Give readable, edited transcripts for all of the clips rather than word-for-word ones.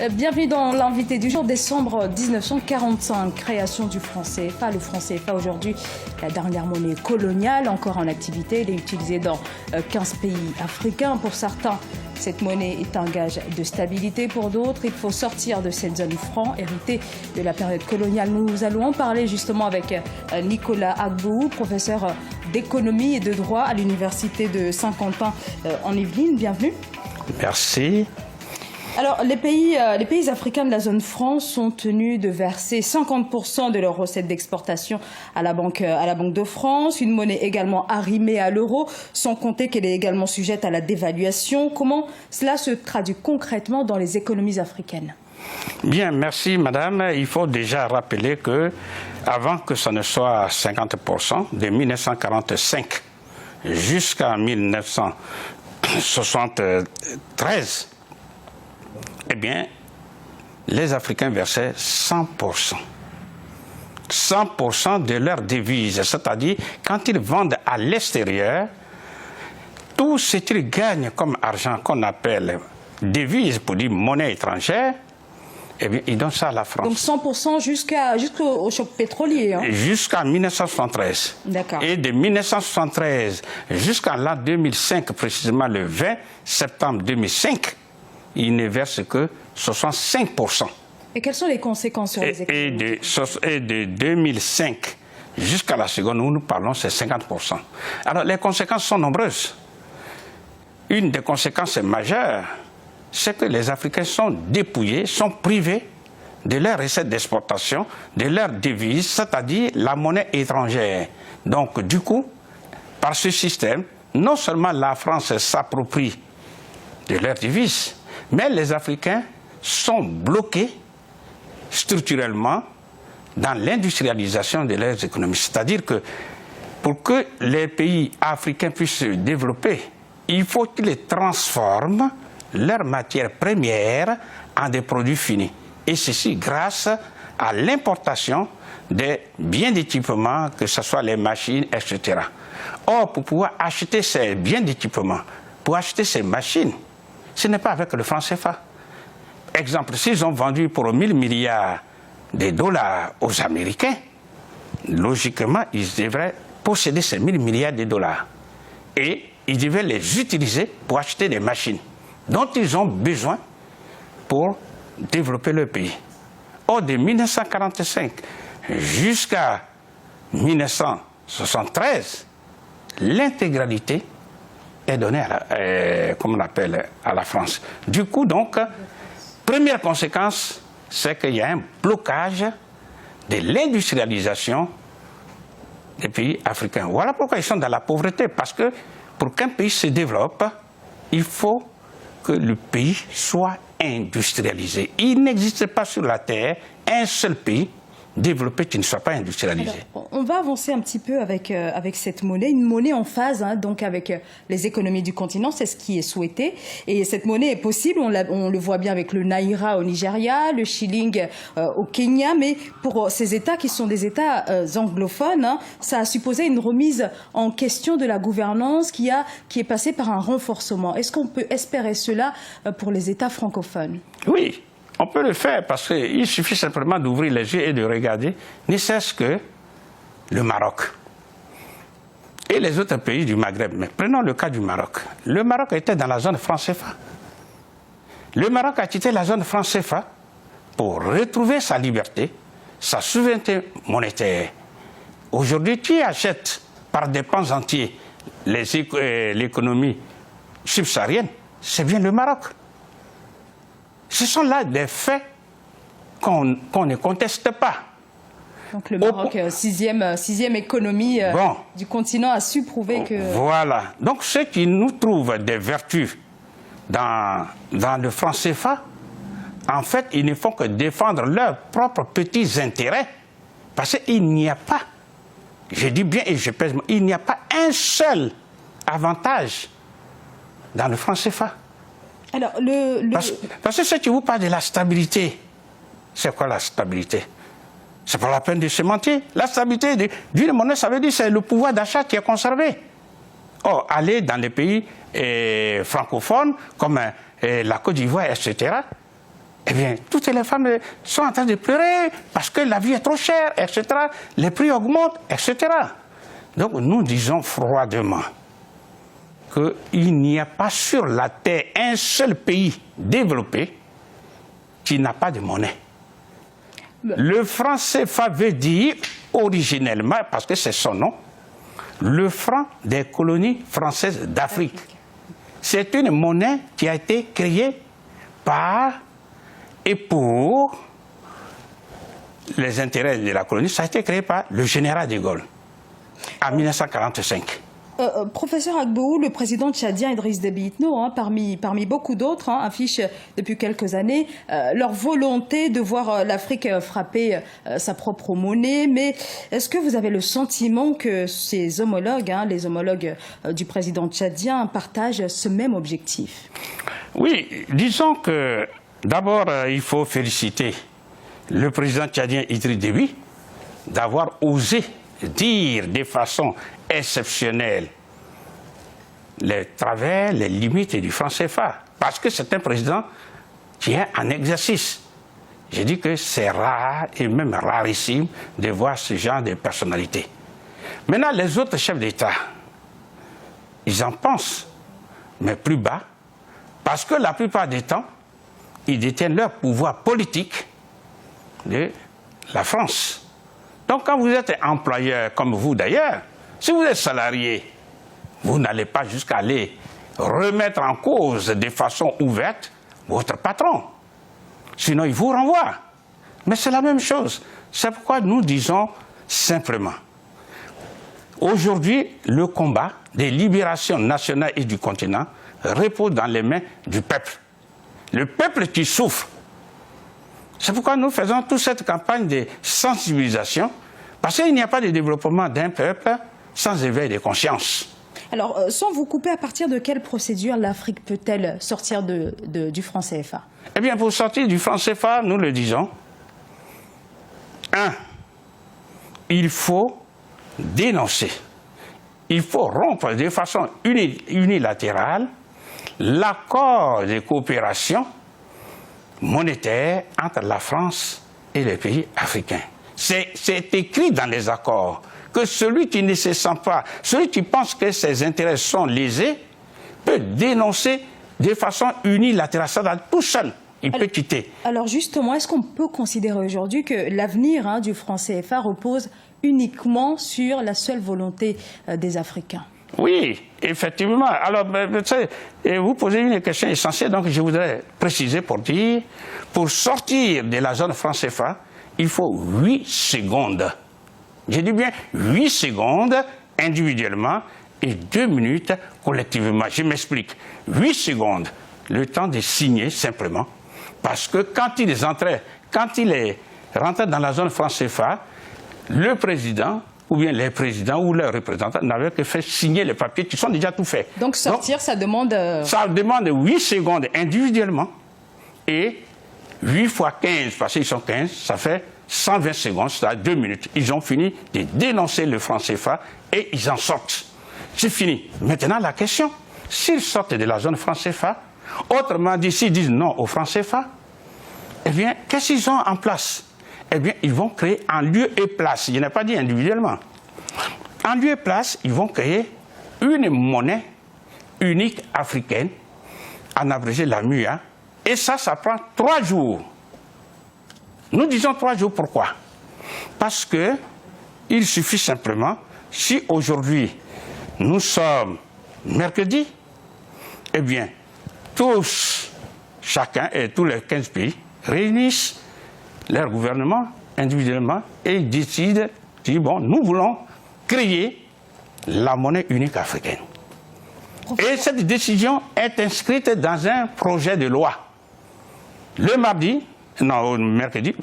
Bienvenue dans l'invité du jour, décembre 1945, création du franc CFA. Le franc CFA aujourd'hui, la dernière monnaie coloniale, encore en activité. Elle est utilisée dans 15 pays africains. Pour certains, cette monnaie est un gage de stabilité. Pour d'autres, il faut sortir de cette zone franc, héritée de la période coloniale. Nous allons en parler justement avec Nicolas Agbou, professeur d'économie et de droit à l'université de Saint-Quentin en Yvelines. Bienvenue. Merci. Alors, les pays africains de la zone franc sont tenus de verser 50% de leurs recettes d'exportation à la Banque de France, une monnaie également arrimée à l'euro, sans compter qu'elle est également sujette à la dévaluation. Comment cela se traduit concrètement dans les économies africaines? Bien, merci madame. Il faut déjà rappeler que avant que ce ne soit 50%, de 1945 jusqu'à 1973, eh bien, les Africains versaient 100%. 100% de leurs devises, c'est-à-dire quand ils vendent à l'extérieur, tout ce qu'ils gagnent comme argent qu'on appelle devise pour dire monnaie étrangère, eh bien, ils donnent ça à la France. Donc 100% jusqu'au choc pétrolier. Hein. Jusqu'à 1973. D'accord. Et de 1973 jusqu'à l'an 2005, précisément le 20 septembre 2005, ils ne versent que 65%. Et quelles sont les conséquences sur les économies? Et de 2005 jusqu'à la seconde où nous parlons, c'est 50%. Alors, les conséquences sont nombreuses. Une des conséquences majeures, c'est que les Africains sont dépouillés, sont privés de leurs recettes d'exportation, de leurs devises, c'est-à-dire la monnaie étrangère. Donc, du coup, par ce système, non seulement la France s'approprie de leurs devises, mais les Africains sont bloqués structurellement dans l'industrialisation de leurs économies. C'est-à-dire que pour que les pays africains puissent se développer, il faut qu'ils transforment leurs matières premières en des produits finis. Et ceci grâce à l'importation des biens d'équipement, que ce soit les machines, etc. Or, pour pouvoir acheter ces biens d'équipement, pour acheter ces machines, ce n'est pas avec le franc CFA. Exemple, s'ils ont vendu pour 1000 milliards de dollars aux Américains, logiquement, ils devraient posséder ces 1000 milliards de dollars. Et ils devaient les utiliser pour acheter des machines dont ils ont besoin pour développer leur pays. Or, de 1945 jusqu'à 1973, l'intégralité est donnée à la France. Du coup, donc, première conséquence, c'est qu'il y a un blocage de l'industrialisation des pays africains. Voilà pourquoi ils sont dans la pauvreté, parce que pour qu'un pays se développe, il faut que le pays soit industrialisé. Il n'existe pas sur la Terre un seul pays développé qui ne soit pas industrialisé. Alors, on va avancer un petit peu avec cette monnaie, une monnaie en phase donc avec les économies du continent, c'est ce qui est souhaité. Et cette monnaie est possible, on le voit bien avec le Naira au Nigeria, le shilling au Kenya, mais pour ces États qui sont des États anglophones, ça a supposé une remise en question de la gouvernance qui est passée par un renforcement. Est-ce qu'on peut espérer cela pour les États francophones? Oui. On peut le faire parce qu'il suffit simplement d'ouvrir les yeux et de regarder, ne serait-ce que le Maroc et les autres pays du Maghreb. Mais prenons le cas du Maroc. Le Maroc était dans la zone franc CFA. Le Maroc a quitté la zone franc CFA pour retrouver sa liberté, sa souveraineté monétaire. Aujourd'hui, qui achète par des pans entiers l'économie subsaharienne? C'est bien le Maroc. Ce sont là des faits qu'on ne conteste pas. Donc le Maroc, sixième économie du continent, a su prouver que... Voilà. Donc ceux qui nous trouvent des vertus dans le franc CFA, en fait, ils ne font que défendre leurs propres petits intérêts. Parce qu'il n'y a pas, je dis bien et je pèse, il n'y a pas un seul avantage dans le franc CFA. Alors, parce que si tu vous parles de la stabilité, c'est quoi la stabilité? C'est pas la peine de se mentir. La stabilité d'une monnaie, ça veut dire que c'est le pouvoir d'achat qui est conservé. Or, aller dans les pays francophones, comme la Côte d'Ivoire, etc., eh bien, toutes les femmes sont en train de pleurer parce que la vie est trop chère, etc. Les prix augmentent, etc. Donc, nous disons froidement qu'il n'y a pas sur la terre un seul pays développé qui n'a pas de monnaie. Le franc CFA veut dire originellement, parce que c'est son nom, le franc des colonies françaises d'Afrique. C'est une monnaie qui a été créée par et pour les intérêts de la colonie. Ça a été créé par le général de Gaulle en 1945. Professeur Agbou, le président tchadien Idriss Déby Itno, parmi beaucoup d'autres, affiche depuis quelques années leur volonté de voir l'Afrique frapper sa propre monnaie. Mais est-ce que vous avez le sentiment que ses homologues, les homologues du président tchadien, partagent ce même objectif? Oui, disons que d'abord, il faut féliciter le président tchadien Idriss Déby d'avoir osé dire de façon exceptionnelle les travers, les limites du franc CFA. Parce que c'est un président qui est en exercice. J'ai dit que c'est rare et même rarissime de voir ce genre de personnalité. Maintenant, les autres chefs d'État, ils en pensent, mais plus bas, parce que la plupart du temps, ils détiennent leur pouvoir politique de la France. Donc quand vous êtes employeur, comme vous d'ailleurs, si vous êtes salarié, vous n'allez pas jusqu'à aller remettre en cause de façon ouverte votre patron. Sinon, il vous renvoie. Mais c'est la même chose. C'est pourquoi nous disons simplement, aujourd'hui, le combat des libérations nationales et du continent repose dans les mains du peuple. Le peuple qui souffre. C'est pourquoi nous faisons toute cette campagne de sensibilisation, parce qu'il n'y a pas de développement d'un peuple sans éveil de conscience. Alors, sans vous couper, à partir de quelle procédure l'Afrique peut-elle sortir du franc CFA? Eh bien, pour sortir du franc CFA, nous le disons, 1. Il faut dénoncer, il faut rompre de façon unilatérale l'accord de coopération monétaire entre la France et les pays africains. C'est écrit dans les accords que celui qui ne se sent pas, celui qui pense que ses intérêts sont lésés, peut dénoncer de façon unilatérale, ça va tout seul. Il peut quitter. Alors justement, est-ce qu'on peut considérer aujourd'hui que l'avenir du franc CFA repose uniquement sur la seule volonté des Africains? Oui, effectivement. Alors, vous posez une question essentielle, donc je voudrais préciser pour dire, pour sortir de la zone franc CFA, il faut 8 secondes. Je dis bien 8 secondes individuellement et 2 minutes collectivement. Je m'explique. 8 secondes, le temps de signer simplement, parce que quand il est rentré dans la zone franc CFA, le président ou bien les présidents ou leurs représentants n'avaient que fait signer les papiers qui sont déjà tout faits. Donc sortir, ça demande... Ça demande 8 secondes individuellement et 8 fois 15, parce qu'ils sont 15, ça fait 120 secondes, c'est-à-dire 2 minutes. Ils ont fini de dénoncer le franc CFA et ils en sortent. C'est fini. Maintenant, la question, s'ils sortent de la zone franc CFA, autrement dit, s'ils disent non au franc CFA, eh bien, qu'est-ce qu'ils ont en place? Eh bien, ils vont créer en lieu et place, je n'ai pas dit individuellement, en lieu et place, ils vont créer une monnaie unique africaine, en abrégé la MUA, et ça prend 3 jours. Nous disons 3 jours, pourquoi? Parce que il suffit simplement, si aujourd'hui nous sommes mercredi, eh bien, tous, chacun et tous les 15 pays réunissent leur gouvernement individuellement et décident, disent, bon, nous voulons créer la monnaie unique africaine. Et cette décision est inscrite dans un projet de loi. Le mercredi,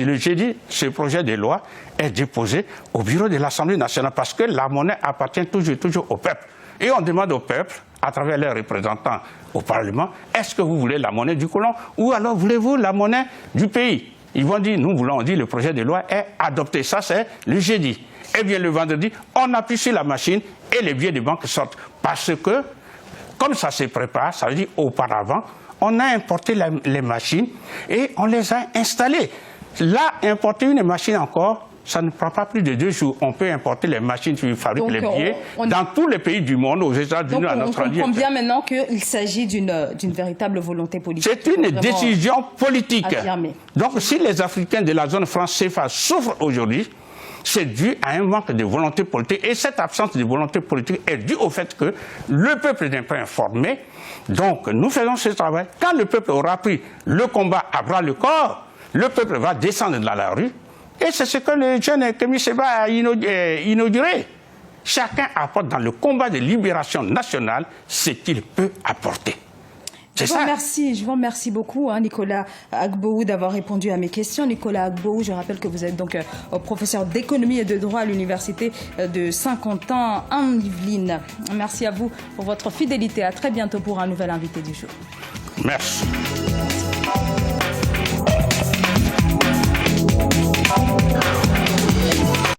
le jeudi, ce projet de loi est déposé au bureau de l'Assemblée nationale parce que la monnaie appartient toujours au peuple. Et on demande au peuple, à travers leurs représentants au Parlement, est-ce que vous voulez la monnaie du colon ou alors voulez-vous la monnaie du pays? Ils vont dire, nous voulons, on dit, le projet de loi est adopté. Ça, c'est le jeudi. Et bien, le vendredi, on appuie sur la machine et les billets de banque sortent. Parce que, comme ça se prépare, ça veut dire auparavant, on a importé les machines et on les a installées. Là, importer une machine encore, ça ne prend pas plus de 2 jours. On peut importer les machines qui fabriquent les billets dans tous les pays du monde, aux États-Unis, en Australie. On comprend bien maintenant qu'il s'agit d'une véritable volonté politique. C'est une décision politique. Affirmée. Donc, si les Africains de la zone franc CFA souffrent aujourd'hui, c'est dû à un manque de volonté politique. Et cette absence de volonté politique est due au fait que le peuple n'est pas informé. Donc, nous faisons ce travail. Quand le peuple aura pris le combat à bras le corps, le peuple va descendre dans la rue. Et c'est ce que le jeune Kémy Séba a inauguré. Chacun apporte dans le combat de libération nationale ce qu'il peut apporter. Je vous remercie beaucoup, Nicolas Agboou, d'avoir répondu à mes questions. Nicolas Agboou, je rappelle que vous êtes donc professeur d'économie et de droit à l'université de Saint-Quentin en Yvelines. Merci à vous pour votre fidélité. À très bientôt pour un nouvel invité du jour. Merci.